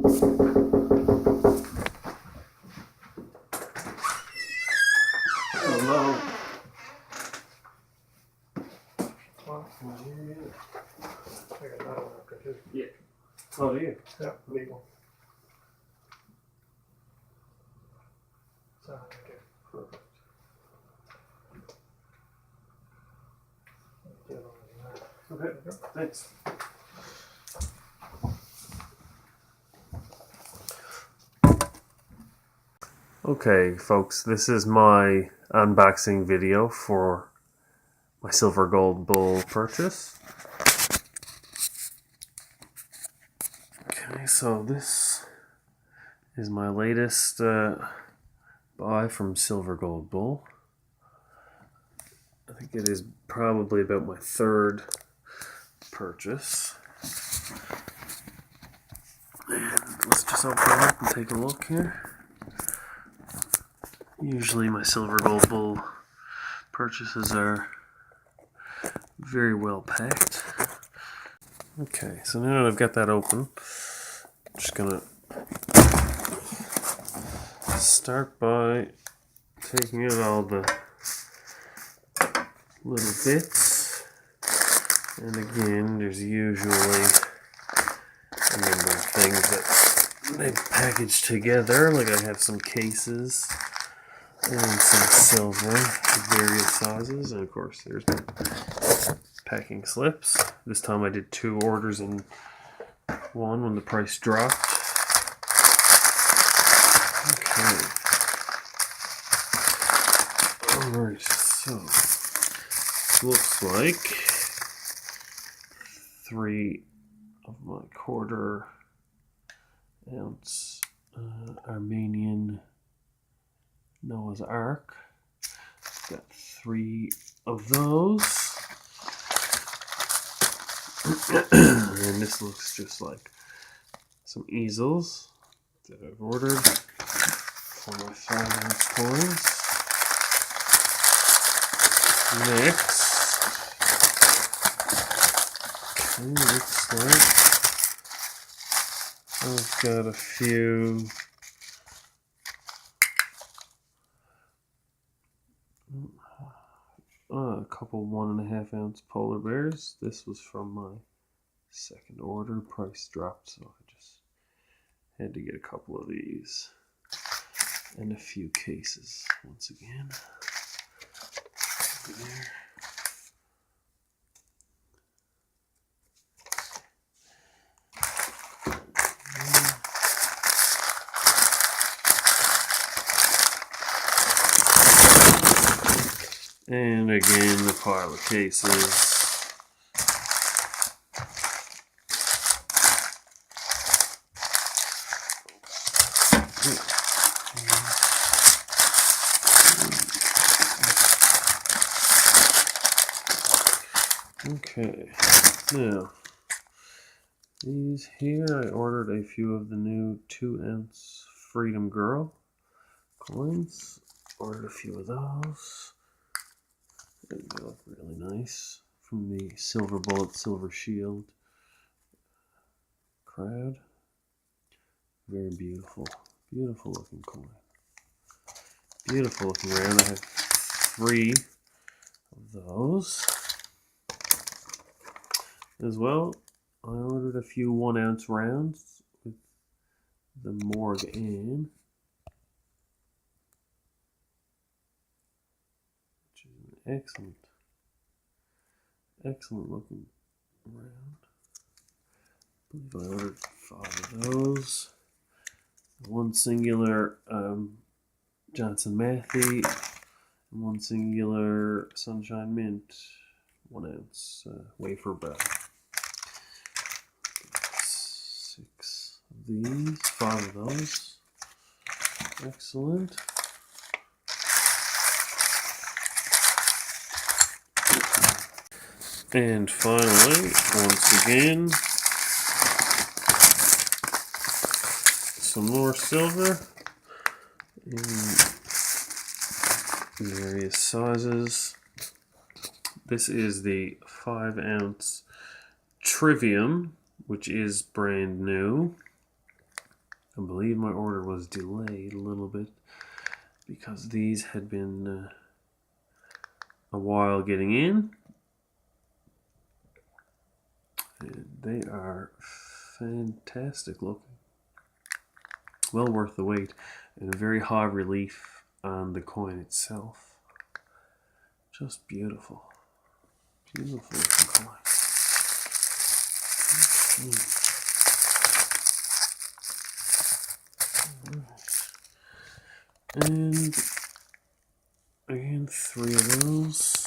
Hello. Yeah. Oh, do you? Yeah, legal. So, Perfect. Okay, thanks. Okay, folks, this is my unboxing video for my silver gold bull purchase. Okay, so this is my latest buy from Silver Gold Bull. I think it is probably about my third purchase. And let's just open it up and take a look here. Usually my Silver Gold Bull purchases are very well packed. Okay, so now that I've got that open, I'm just gonna start by taking out all the little bits. And again, there's usually a number of things that they package together. Like I have some cases and some silver of various sizes, and of course there's my packing slips. This time I did 2 orders in one when the price dropped. Okay. Alright, so looks like 3 of my 1/4 ounce Armenian Noah's Ark. Got 3 of those. And this looks just like some easels that I've ordered for my 5-ounce coins. Next, it looks like I've got a few a couple 1.5 ounce polar bears. This was from my second order. Price dropped, so I just had to get a couple of these. And a few cases once again. Over there. And again, the pile of cases. Okay, now these here, I ordered a few of the new 2-ounce Freedom Girl coins. Ordered a few of those. They look really nice from the Silver Bullet, Silver Shield crowd. Very beautiful, beautiful looking coin. Beautiful looking round. I have 3 of those. As well, I ordered a few 1-ounce rounds with the Morgue in, which is an excellent looking round. I believe I ordered 5 of those. 1 singular Johnson Matthey, and 1 singular Sunshine Mint 1-ounce Wafer bell. 6 of these, 5 of those. Excellent. And finally, once again, some more silver in various sizes. This is the 5-ounce Trivium, which is brand new. I believe my order was delayed a little bit because these had been a while getting in. And they are fantastic looking. Well worth the wait, and a very high relief on the coin itself. Just beautiful. Beautiful looking coin. And again, 3 of those.